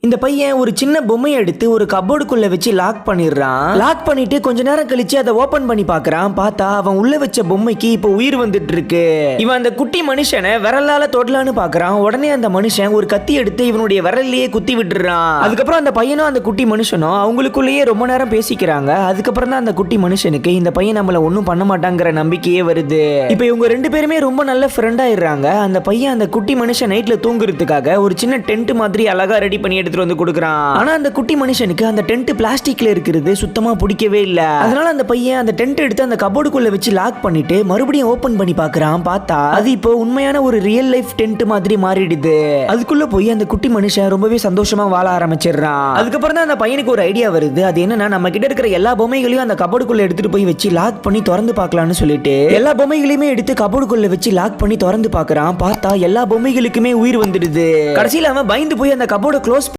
இந்த பையன் ஒரு சின்ன பொம்மையை எடுத்து ஒரு கபோர்டுக்குள்ள வச்சு லாக் பண்ணிடுறான். லாக் பண்ணிட்டு கொஞ்ச நேரம் கழிச்சு அதை ஓபன் பண்ணி பாக்குறான். பார்த்தா அவன் உள்ள வச்ச பொம்மைக்கு இப்ப உயிர் வந்துட்டு இருக்கு. இவன் அந்த குட்டி மனுஷனை விரலால தொடலான்னு பாக்குறான். உடனே அந்த மனுஷன் ஒரு கத்தி எடுத்து இவனுடைய விரல்லையே குத்தி விட்டுறான். அதுக்கப்புறம் அந்த பையனும் அந்த குட்டி மனுஷனும் அவங்களுக்குள்ளேயே ரொம்ப நேரம் பேசிக்கிறாங்க. அதுக்கப்புறம் தான் அந்த குட்டி மனுஷனுக்கு இந்த பையன் நம்மள ஒன்னும் பண்ண மாட்டாங்கிற நம்பிக்கையே வருது. இப்ப இவங்க ரெண்டு பேருமே ரொம்ப நல்ல ஃப்ரெண்ட் ஆயிடுறாங்க. அந்த பையன் அந்த குட்டி மனுஷன் நைட்ல தூங்குறதுக்காக ஒரு சின்ன டென்ட் மாதிரி அழகா ரெடி பண்ணி எடுத்துட்டு வந்து கொடுக்குறான். ஆனா அந்த குட்டி மனுஷனுக்கு அந்த டென்ட் பிளாஸ்டிக்ல இருக்கிறது சுத்தமா பிடிக்கவே இல்ல. அதனால அந்த பையன் அந்த டென்ட் எடுத்து அந்த கபோர்டுக்குள்ள வச்சு லாக் பண்ணிட்டு மறுபடியும் ஓபன் பண்ணி பார்க்கறான். பார்த்தா அது இப்போ உண்மையான ஒரு ரியல் லைஃப் டென்ட் மாதிரி மாறிடுது. அதுக்குள்ள போய் அந்த குட்டி மனுஷன் ரொம்பவே சந்தோஷமா வாழ ஆரம்பிச்சிடுறான். அதுக்கப்புறம் தான் அந்த பையனுக்கு ஒரு ஐடியா வருது. அது என்னன்னா, நம்ம கிட்ட இருக்கிற எல்லா பொம்மைகளையும் அந்த கபோர்டுக்குள்ள எடுத்துட்டு போய் வச்சு லாக் பண்ணி திறந்து பார்க்கலாம்னு சொல்லிட்டு எல்லா பொம்மைகளையுமே எடுத்து கபோர்டுக்குள்ள வச்சு லாக் பண்ணி திறந்து பார்க்கறான். பார்த்தா எல்லா பொம்மைகளுக்குமே உயிர் வந்துடுது. கடைசியில அவன் பயந்து போய் அந்த கபோர்டை க்ளோஸ்